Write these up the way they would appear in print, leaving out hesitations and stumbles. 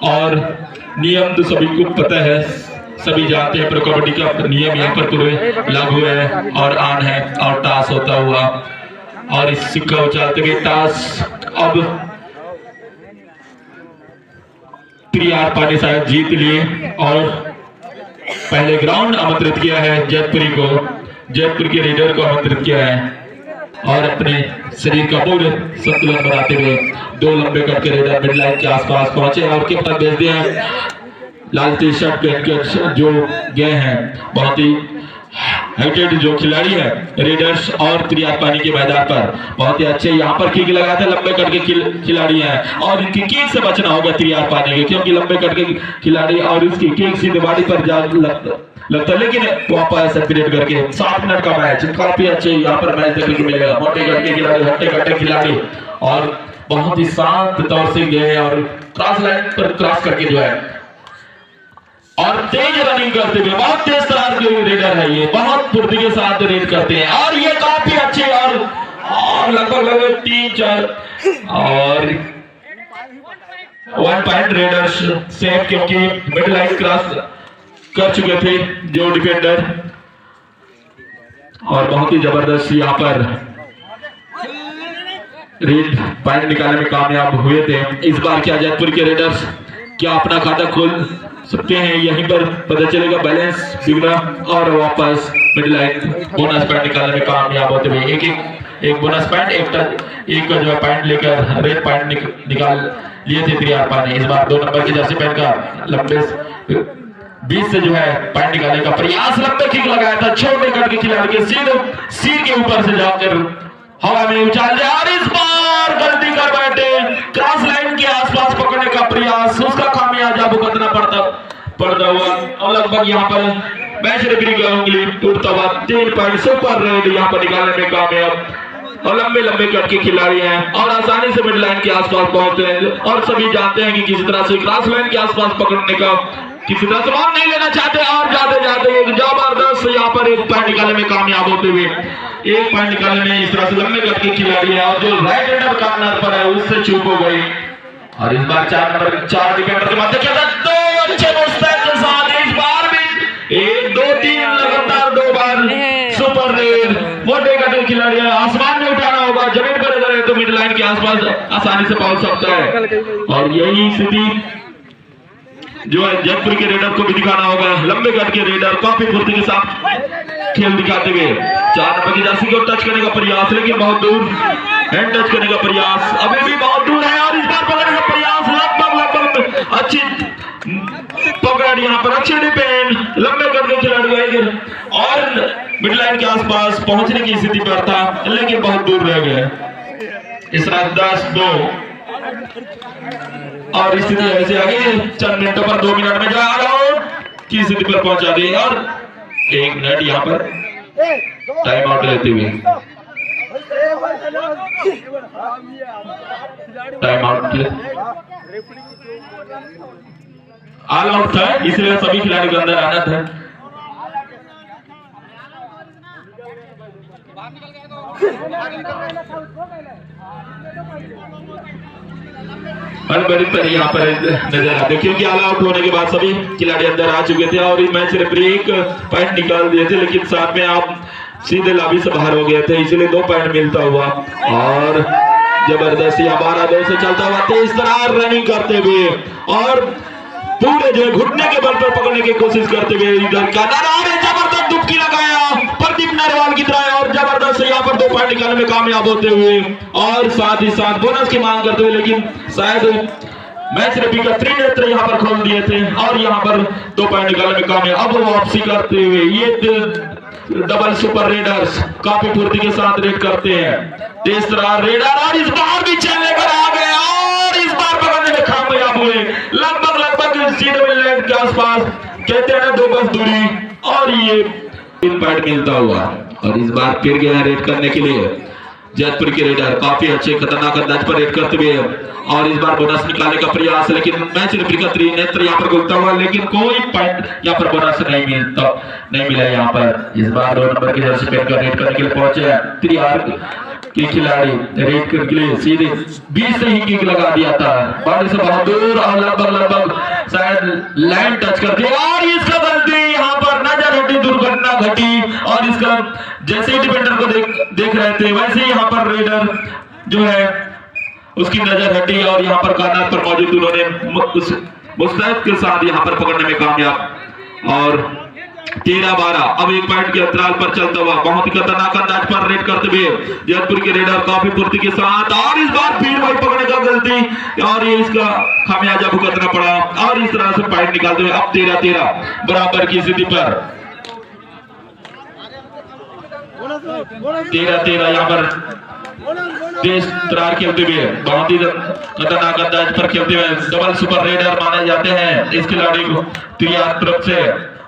और नियम तो सभी को पता है, सभी जानते हैं। प्रो कबड्डी का नियम यहाँ पर पूरे लागू है और आन है और टास होता हुआ और इस सिक्का उछालते हुए टास अब त्रियार पाने शायद जीत लिए और पहले ग्राउंड आमंत्रित किया है जयपुरी को, जयपुर के रेडर को आमंत्रित किया है और अपने शरीर का पूर्ण संतुलन बनाते हुए 2 लंबे कट के रेडर मिड लाइन के आसपास पहुंचे और कैप्टन भेज दिए हैं लाल टी शर्ट पहन के जो गए हैं। बहुत ही हाइटेड जो खिलाड़ी है रेडर्स और त्रियार पानी के मैदान पर बहुत ही अच्छे यहाँ पर किक लगाते हैं। लंबे कट के खिलाड़ी हैं और इनकी किक से बचना होगा त्रियार पानी के, क्योंकि लंबे कट के खिलाड़ी और इसकी किक सीधे बॉडी पर जा लगता है। लेकिन वापस पीरियड करके 7 मिनट का मैच, काफी अच्छे यहाँ पर मैच देखने को मिलेगा। मोटे कट के खिलाड़ी, हट्टे कट्टे खिलाड़ी और बहुत ही शांत तौर से गए और क्रॉस लाइन पर क्रॉस करके जो है और तेज रनिंग करते हुए, बहुत तेज तरार के रेडर है ये, बहुत फुर्ती के साथ रेड करते हैं और ये काफी अच्छे और लगभग 3-4 और 1 पॉइंट रेडर्स सेफ, क्योंकि मिड लाइन क्रॉस कर चुके थे जो डिफेंडर और बहुत ही जबरदस्त यहाँ पर रेड पॉइंट निकालने में कामयाब हुए थे। इस बार क्या जयपुर के रेडर्स क्या अपना खाता खोल सकते हैं? यहीं पर पता चलेगा बैलेंस बिगड़ा और वापस मिड लाइन बोनस पॉइंट निकालने में कामयाब होते हुए एक बोनस पॉइंट एक जो है पॉइंट लेकर रेड पॉइंट निकाल लिए थे त्रियार पानी। इस बार 2 नंबर की जर्सी पहनकर लंबे 20 से जो है पॉइंट निकालने का प्रयास, लंबे किक लगाया था छोटे कट के खिलाड़ी के सीधे सिर के ऊपर से जाकर हवा में उछाल दिया और इस बार गलती कर बैठे। क्रॉस लाइन के आसपास पकड़ने का प्रयास, उसका खामियाजा भुगतना पड़ता हुआ और लगभग यहाँ पर मैच रेफरी की उंगली टूटता हुआ 3 पॉइंट सुपर रेड यहाँ पर निकालने में कामयाब और लंबे कट के खिलाड़ी हैं और आसानी से मिड लाइन के आसपास पहुंचते हैं और सभी जानते हैं कि किसी तरह से क्रॉस लाइन के आसपास पकड़ने का किसी तरह से नहीं लेना चाहते और जाते एक जबरदस्त यहाँ पर 1 पॉइंट निकालने में कामयाब होते हुए 1 पॉइंट निकालने में इस तरह से लंबे कट के खिलाड़ी है और जो राइट हैंडर कॉर्नर पर है उससे चूक हो गई और इस बार 4 डिफेंडर के मध्य के साथ 2 अच्छे मुस्तैद के साथ इस बार भी 1 2 3 लगातार 2 बार सुपर रेड। मोटे कट के खिलाड़ी है, आसमान में उठाना होगा, जमीन पर अगर है तो मिड लाइन के आसपास आसानी से पहुंच सकता है और यही स्थिति जो है जयपुर के रेडर को भी दिखाना होगा। लंबे कट के रेडर काफी फुर्ती के साथ खेल दिखाते हुए 4 नंबर की जर्सी को टच करने का प्रयास, लेकिन बहुत दूर हैंड टच करने का प्रयास अभी भी बहुत दूर है और इस बार पकड़ने का प्रयास लगभग अच्छी पकड़ यहाँ पर, अच्छी डिपेंड लंबे कट के खिलाड़ी और मिड लाइन के आसपास पहुंचने की स्थिति पर था लेकिन बहुत दूर रह गए। इस रात 10-2 और स्थिति ऐसे आगे चंद मिनटों पर 2 मिनट में जा की स्थिति पर पहुंचा दी और 1 मिनट यहाँ पर टाइम आउट लेते हुए टाइम आउट ऑल आउट था, इसलिए सभी खिलाड़ी को अंदर आना था। बड़ी पर यहाँ पर नजर आते क्योंकि ऑल आउट होने के बाद सभी खिलाड़ी अंदर आ चुके थे और मैच रेफरी 1 पॉइंट निकाल दिए थे, लेकिन साथ में आप सीधे लॉबी से बाहर हो गए थे, इसलिए 2 पॉइंट मिलता हुआ और जबरदस्त यहाँ 12-2 से चलता हुआ तेज तरार रनिंग करते हुए और पूरे जो घुटने के बल पर पकड़ने की कोशिश करते हुए इधर का जबरदस्त डुबकी लगाया प्रदीप नरवाल की तरह और जबरदस्त यहाँ पर 2 पॉइंट निकालने में कामयाब होते हुए और साथ ही साथ बोनस की मांग करते हुए, लेकिन शायद मैच रेफरी का त्रिनेत्र यहाँ पर खोल दिए थे और यहाँ पर 2 पॉइंट निकालने में कामयाब। अब वापसी करते हुए ये डबल सुपर रेडर्स काफी फुर्ती के साथ रेड करते हैं, तेज तरार रेडर और इस बार भी चलने पर आ गए और इस बार पकड़ने में कामयाब हुए। लगभग सीधे लाइन के आसपास कहते हैं 2 गज दूरी और ये 3 पॉइंट मिलता हुआ और इस बार फिर गया रेड करने के लिए जयपुर के रेडर काफी अच्छे खतरनाक अंदाज पर रेड करते हुए और इस बार बोनस निकालने का प्रयास, लेकिन मैच रेफरी का त्रिनेत्र यहाँ पर घूमता हुआ, लेकिन कोई पॉइंट यहाँ पर बोनस नहीं मिला। यहाँ पर इस बार 2 नंबर की जर्सी पहनकर रेड करने के लिए पहुंचे त्रियार के खिलाड़ी रेड करने के लिए सीधे 20 से ही किक लगा दिया था, बाहर से बहुत दूर और लगभग लाइन टच करती है और इसका गलती यहाँ पर नजर हटी, दुर्घटना घटी और इसका जैसे ही डिफेंडर को देख रहे थे वैसे ही यहाँ पर रेडर जो है उसकी नजर हटी और यहाँ पर कानात पर मौजूद उन्होंने मुस्तैद के साथ यहाँ पर पकड़ने में कामयाब और 13-12 अब एक पॉइंट के अंतराल पर चलता हुआ बहुत ही खतरनाक अंदाज पर रेड करते हुए जयपुर के रेडर काफी पूर्ति के साथ और इस बार फिर वही पकड़ने का गलती और ये इसका खामियाजा भुगतना पड़ा और इस तरह से पॉइंट निकालते हुए अब 13-13 बराबर की स्थिति पर 13-13 यहाँ पर देश तरार खेलते हुए बहुत ही खतरनाक अंदाज पर खेलते हुए डबल सुपर रेडर माने जाते हैं इस खिलाड़ी को तरफ से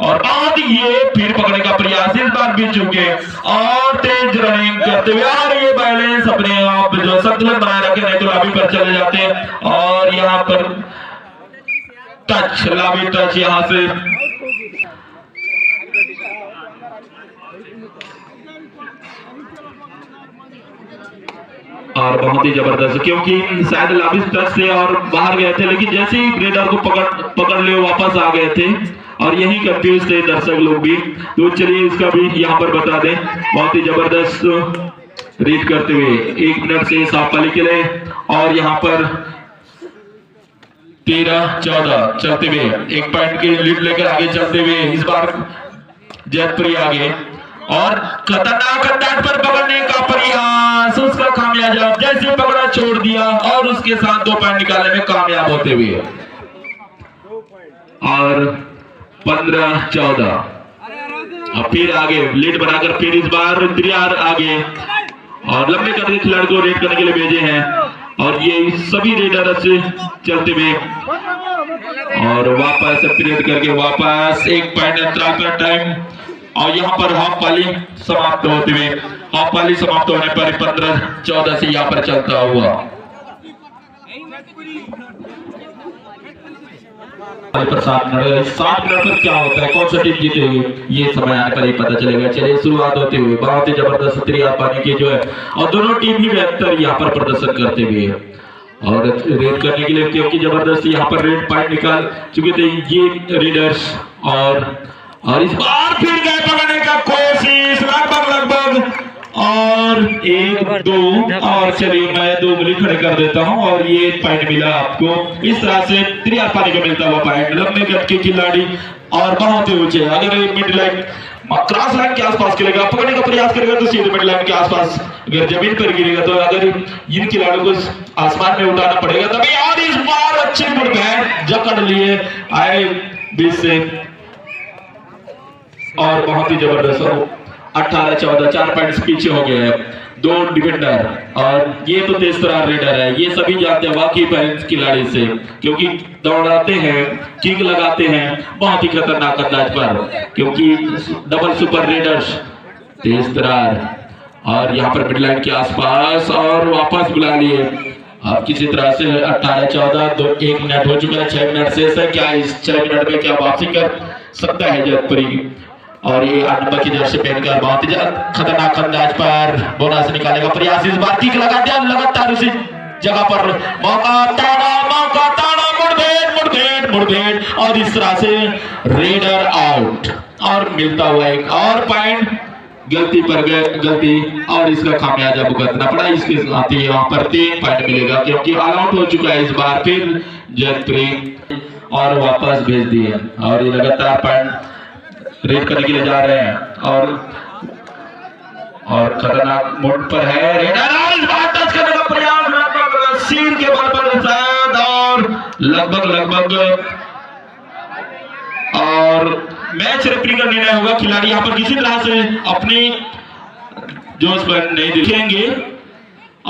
और बहुत ही ये फिर पकड़ने का प्रयास इस बार भी चुके और तेज रनिंग करते हुए और ये बैलेंस अपने आप जो संतुलन बनाए रखे नहीं तो लाभी पर चले जाते हैं और यहाँ पर टच लाभी टच यहाँ से और बहुत ही जबरदस्त क्योंकि शायद लाबिस टच से और बाहर गए थे लेकिन जैसे ही रेडर को पकड़ ले वापस आ गए थे और यही कंफ्यूज थे दर्शक लोग भी। तो चलिए इसका भी यहाँ पर बता दें बहुत ही जबरदस्त रीड करते हुए 1 मिनट से साफ पाली के लिए और यहाँ पर 13-14 चलते हुए 1 पॉइंट की लीड लेकर आगे चलते हुए इस बार जयपुरी आगे और खतरनाक अंदाज पर पकड़ने का प्रयास उसका खामियाजा जैसे पकड़ा छोड़ दिया और उसके साथ 2 पॉइंट निकालने में कामयाब होते हुए और 15-14 अब फिर आगे लीड बनाकर फिर इस बार इंतजार आगे और लंबे कद के खिलाड़ी को रेड करने के लिए भेजे हैं और ये सभी रेडर से चलते हुए और वापस पीरियड करके वापस 1 पॉइंट अंतराल पर टाइम और यहाँ पर हाफ पाली समाप्त होते हुए हाफ पाली समाप्त होने पर 15-14 से यहाँ पर चलता हुआ पर 7 मिनट पर क्या होता है कौन सा टीम जीतेगी ये समय आने पर ही पता चलेगा। चलिए शुरुआत होते हुए बहुत ही जबरदस्त पानी की जो है और दोनों टीम ही बेहतर यहाँ पर प्रदर्शन करते हुए और रेड करने के लिए क्योंकि जबरदस्त यहाँ पर रेड पॉइंट निकाल चुके थे ये रेडर्स और इस बार फिर गए पकड़ने का कोशिश लगभग और 1-2 और चलिए मैं 2 उंगली खड़े कर देता हूं और ये पॉइंट मिला आपको इस तरह से त्रिया पानी को मिलता हुआ पॉइंट लंबे गट के खिलाड़ी और बहुत ही ऊंचे अगर मिड लाइन क्रॉस लाइन के आसपास खेलेगा पकड़ने का प्रयास करेगा तो सीधे मिड लाइन के आसपास अगर जमीन पर गिरेगा तो अगर इन खिलाड़ियों को आसमान में उठाना पड़ेगा तभी और इस बार अच्छी मुठभेड़ जकड़ लिए आए बीच से और बहुत ही जबरदस्त 18-14 4 पॉइंट्स पीछे हो गए हैं 2 डिफेंडर और ये तो तेज तरार रेडर है ये सभी जानते हैं वाकई बैलेंस खिलाड़ी से क्योंकि दौड़ाते हैं किक लगाते हैं बहुत ही खतरनाक अंदाज पर क्योंकि डबल सुपर रेडर्स तेज तरार और यहाँ पर मिडलाइन के आसपास और वापस बुला लिए अब किसी तरह से 18-14 1 मिनट हो चुका है 6 मिनट शेष है क्या इस 6 मिनट में क्या वापसी कर सकता है जयपुरी और ये 8 नंबर की जर्सी पहनकर बहुत ही खतरनाक अंदाज पर बोनस निकालने का प्रयास इस बार किक लगा दिया लगातार उसी जगह पर मौका ताड़ा मुठभेड़ और इस तरह से रेडर आउट और मिलता हुआ एक और पॉइंट गलती पर गलती और इसका खामियाजा भुगतना पड़ा इसके साथ ही यहाँ पर 3 पॉइंट मिलेगा क्योंकि ऑल आउट हो चुका है इस बार फिर जयपुरी और वापस भेज दिए और ये लगातार पॉइंट रेड करने के लिए जा रहे हैं और खतरनाक मोड पर है रेडर और इस बार टच करने का प्रयास लगभग सीट के बल पर शायद और लगभग और मैच रेफरी का निर्णय होगा खिलाड़ी यहाँ पर किसी तरह से अपनी जोश पर नहीं दिखेंगे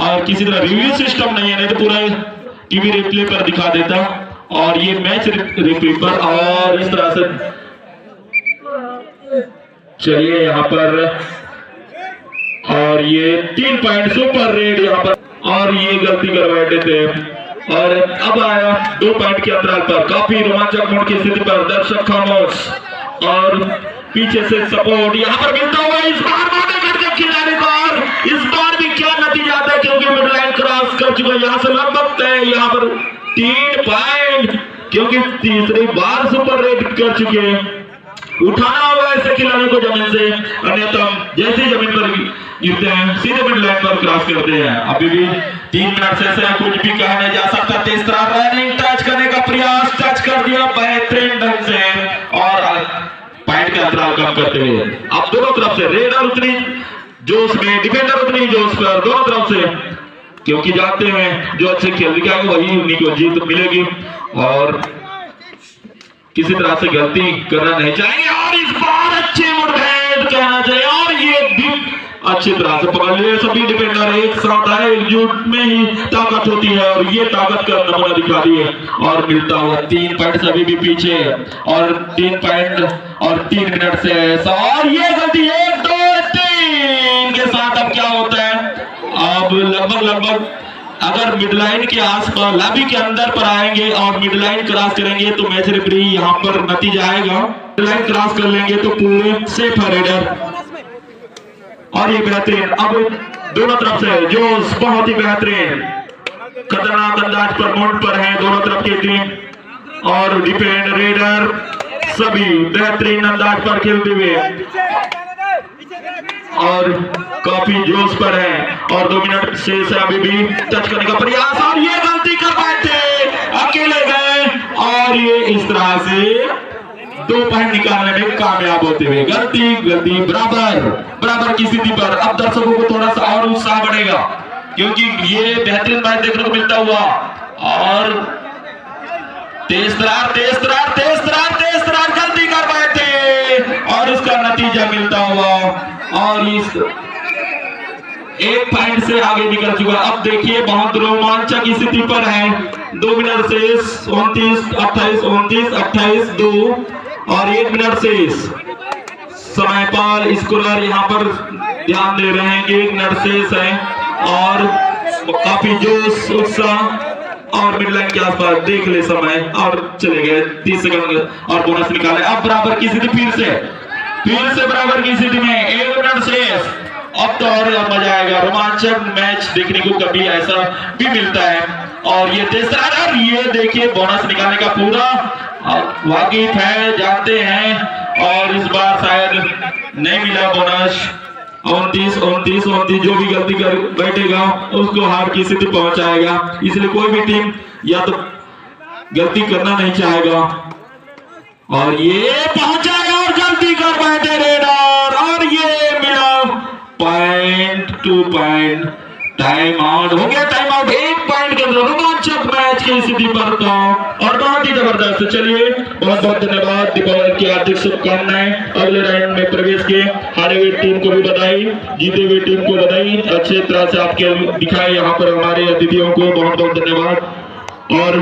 और किसी तरह रिव्यू सिस्टम नहीं है नहीं तो पूरा टीवी रिप्ले पर दिखा देता और ये मैच रेफरी पर और इस तरह से चलिए यहाँ पर और ये 3 पॉइंट सुपर रेड यहाँ पर और ये गलती कर बैठे थे और अब आया 2 पॉइंट के अंतराल पर काफी रोमांचक मोड़ की स्थिति पर दर्शक खामोश और पीछे से सपोर्ट यहाँ पर मिलता हुआ इस बार खिलाड़ी को और इस बार भी क्या नतीजा आता है क्योंकि मिड लाइन क्रॉस कर चुका है यहाँ से लगभग है यहाँ पर 3 पॉइंट क्योंकि तीसरी बार सुपर रेड कर चुके हैं। उठाना होगा ऐसे खिलाड़ियों को जमीन से, अन्यथा जैसे जमीन पर गिरते हैं सीधे मिड लाइन पर क्रॉस करते हैं। अभी भी 3 मिनट से कुछ भी कहा नहीं जा सकता। तेज तर्रार रनिंग टच करने का प्रयास, टच कर दिया बेहतरीन ढंग से और पॉइंट का अंतराल कम करते हुए। अब दोनों तरफ से रेडर उतनी जोश में, डिफेंडर उतनी जोश पर, दोनों तरफ से, क्योंकि जानते हैं जो अच्छे खेल दिखाएंगे वही उन्हीं को जीत मिलेगी और किसी तरह से गलती करना नहीं चाहिए। और इस बार अच्छे मुठभेड़ कहना चाहिए और ये भी अच्छी तरह से पकड़ लिए सभी डिफेंडर। एक साथ आए, एकजुट में ही ताकत होती है और ये ताकत का नमूना दिखा दिए और मिलता हुआ 3 पॉइंट अभी भी पीछे और 3 पॉइंट और 3 मिनट से और ये गलती 1 2 3 के साथ अब क्या होता है। अब लगभग अगर मिड लाइन के आसपास लॉबी के अंदर पर आएंगे और मिड लाइन क्रॉस करेंगे तो मैच रेफरी यहाँ पर नतीजा आएगा। मिड लाइन क्रॉस कर लेंगे तो पूरे सेफ है रेडर और ये बेहतरीन। अब दोनों तरफ से जोश बहुत ही बेहतरीन खतरनाक अंदाज पर मोड पर है दोनों तरफ की टीम और डिफेंड रेडर सभी बेहतरीन अंदाज पर खेलते हुए और काफी जोश पर है और 2 मिनट से अभी भी टच करने का प्रयास और ये गलती कर बैठे, अकेले गए और ये इस तरह से 2 पॉइंट निकालने में कामयाब होते हुए। गलती बराबर की स्थिति पर अब दर्शकों को थोड़ा सा और उत्साह बढ़ेगा क्योंकि ये बेहतरीन मैच देखने को मिलता हुआ और तेज तर्रार गलती कर बैठे और इसका नतीजा मिलता हुआ और इस 1 पॉइंट से आगे निकल चुका। अब देखिए बहुत रोमांचक स्थिति पर है। 2 मिनट से 29 2 और 1 मिनट से समय पर स्कोरर यहाँ पर ध्यान दे रहे हैं। 1 मिनट से है और काफी जोश उत्साह और मिड लाइन के आसपास देख ले समय और चले गए 30 सेकंड और बोनस निकाले। अब बराबर की स्थिति फिर से बराबर की स्थिति में 1 मिनट से अब तो और मजा आएगा। रोमांचक मैच देखने को कभी ऐसा भी मिलता है और ये तेज तर्रार ये देखिए बोनस निकालने का पूरा वाकिफ है, जानते हैं और इस बार शायद नहीं मिला बोनस। 29 जो भी गलती कर बैठेगा उसको हार की स्थिति पहुंचाएगा, इसलिए कोई भी टीम या तो गलती करना नहीं चाहेगा और ये पहुंचाएगा और गलती कर बैठे रेडर और ये मिला पॉइंट 2 पॉइंट। टाइम आउट हो गया, टाइम आउट 1 पॉइंट के रोमांचक मैच की स्थिति पर था और बहुत ही जबरदस्त। चलिए बहुत धन्यवाद, दीपावली की हार्दिक शुभकामनाएं। अगले राउंड में प्रवेश किए हारे हुए टीम को भी बधाई, जीते हुए टीम को बधाई। अच्छे तरह से आपके दिखाए यहाँ पर हमारे अतिथियों को बहुत धन्यवाद और